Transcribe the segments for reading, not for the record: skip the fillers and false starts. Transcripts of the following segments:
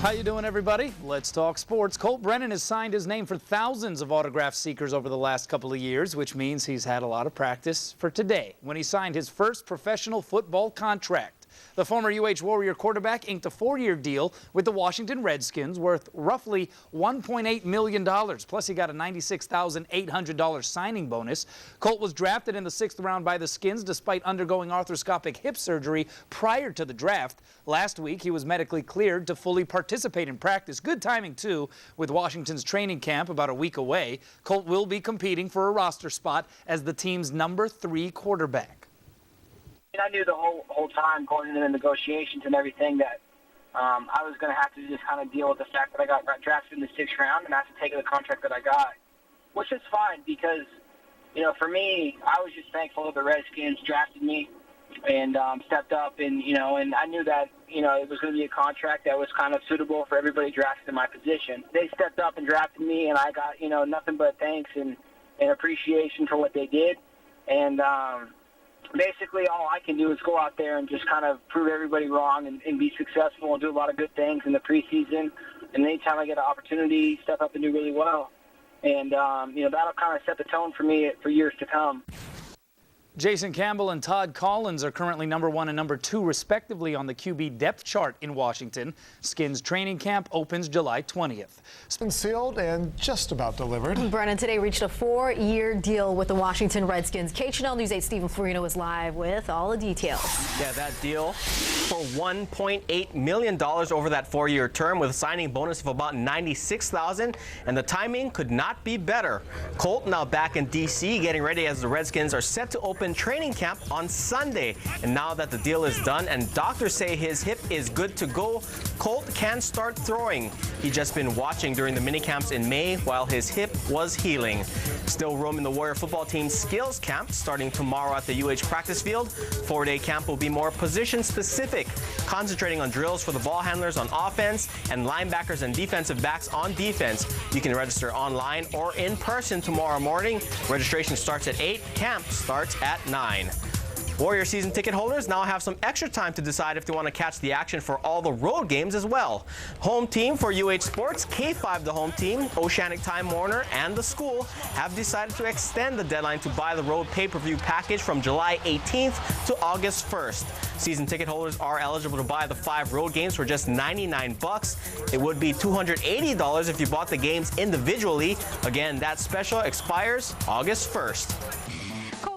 How you doing, everybody? Let's talk sports. Colt Brennan has signed his name for thousands of autograph seekers over the last couple of years, which means he's had a lot of practice for today when he signed his first professional football contract. The former UH Warrior quarterback inked a 4-year deal with the Washington Redskins worth roughly $1.8 million. Plus, he got a $96,800 signing bonus. Colt was drafted in the 6th round by the Skins despite undergoing arthroscopic hip surgery prior to the draft. Last week, he was medically cleared to fully participate in practice. Good timing, too, with Washington's training camp about a week away. Colt will be competing for a roster spot as the team's number 3 quarterback. I knew the whole time going into the negotiations and everything that I was going to have to just kind of deal with the fact that I got drafted in the 6th round and I have to take the contract that I got, which is fine because, you know, for me, I was just thankful that the Redskins drafted me and stepped up and, you know, and I knew that, you know, it was going to be a contract that was kind of suitable for everybody drafted in my position. They stepped up and drafted me and I got, you know, nothing but thanks and appreciation for what they did. And, basically, all I can do is go out there and just kind of prove everybody wrong and be successful and do a lot of good things in the preseason. And anytime I get an opportunity, step up and do really well. And, you know, that'll kind of set the tone for me for years to come. Jason Campbell and Todd Collins are currently number 1 and number 2, respectively, on the QB depth chart in Washington. Skins training camp opens July 20th. It's been sealed and just about delivered. Brennan today reached a 4-year deal with the Washington Redskins. KCHL News 8 Stephen Florino is live with all the details. Yeah, that deal for $1.8 million over that 4-year term with a signing bonus of about $96,000, and the timing could not be better. Colt now back in D.C. getting ready as the Redskins are set to open training camp on Sunday. And now that the deal is done and doctors say his hip is good to go, Colt can start throwing. He'd just been watching during the minicamps in May while his hip was healing. Still roaming the Warrior football team's skills camp starting tomorrow at the UH practice field. 4-day camp will be more position specific, concentrating on drills for the ball handlers on offense and linebackers and defensive backs on defense. You can register online or in person tomorrow morning. Registration starts at 8. Camp starts at 9. Warrior season ticket holders now have some extra time to decide if they want to catch the action for all the road games as well. Home team for UH Sports, K5 the home team, Oceanic Time Warner, and the school have decided to extend the deadline to buy the road pay-per-view package from July 18th to August 1st. Season ticket holders are eligible to buy the 5 road games for just $99. It would be $280 if you bought the games individually. Again, that special expires August 1st.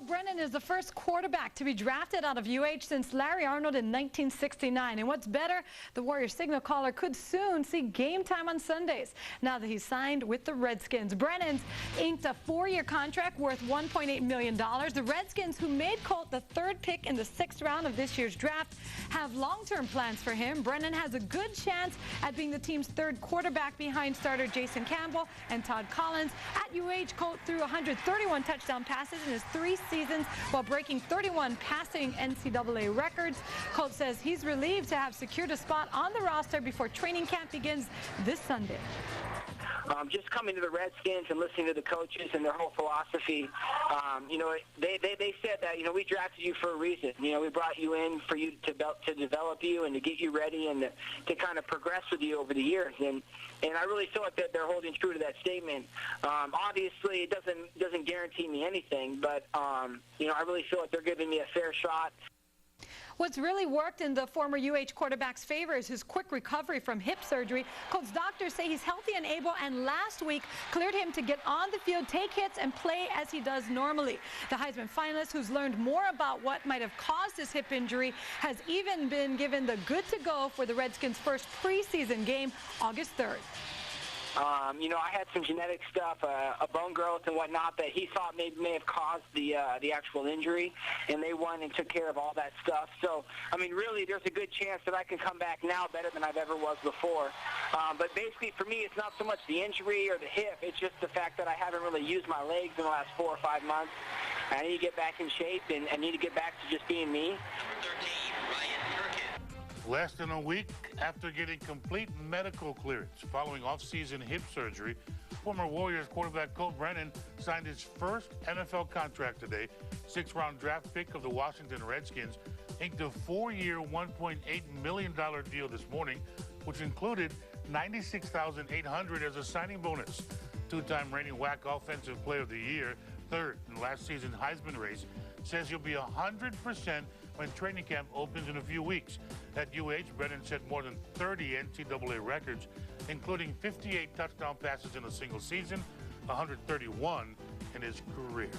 Brennan is the first quarterback to be drafted out of UH since Larry Arnold in 1969. And what's better, the Warrior signal caller could soon see game time on Sundays now that he's signed with the Redskins. Brennan's inked a 4-year contract worth $1.8 million. The Redskins, who made Colt the 3rd pick in the 6th round of this year's draft, have long-term plans for him. Brennan has a good chance at being the team's 3rd quarterback behind starter Jason Campbell and Todd Collins. At UH, Colt threw 131 touchdown passes in his 3 seasons while breaking 31 passing NCAA records. Colt says he's relieved to have secured a spot on the roster before training camp begins this Sunday. Just coming to the Redskins and listening to the coaches and their whole philosophy, you know, they said that, you know, we drafted you for a reason. You know, we brought you in for you to develop you and to get you ready and to kind of progress with you over the years. And I really feel like that they're holding true to that statement. Obviously, it doesn't guarantee me anything, but you know, I really feel like they're giving me a fair shot. What's really worked in the former UH quarterback's favor is his quick recovery from hip surgery. Colt's doctors say he's healthy and able, and last week cleared him to get on the field, take hits, and play as he does normally. The Heisman finalist, who's learned more about what might have caused his hip injury, has even been given the good to go for the Redskins' first preseason game, August 3rd. You know, I had some genetic stuff, a bone growth and whatnot that he thought may have caused the actual injury, and they went and took care of all that stuff. So, I mean, really, there's a good chance that I can come back now better than I've ever was before. But basically, for me, it's not so much the injury or the hip. It's just the fact that I haven't really used my legs in the last 4 or 5 months. I need to get back in shape, and I need to get back to just being me. Less than a week after getting complete medical clearance following off-season hip surgery, former Warriors quarterback Colt Brennan signed his first NFL contract today. 6th-round draft pick of the Washington Redskins inked a 4-year, $1.8 million deal this morning, which included $96,800 as a signing bonus. Two-time reigning WAC Offensive Player of the Year, third in last season's Heisman race, says he'll be 100% when training camp opens in a few weeks. At UH, Brennan set more than 30 NCAA records, including 58 touchdown passes in a single season, 131 in his career.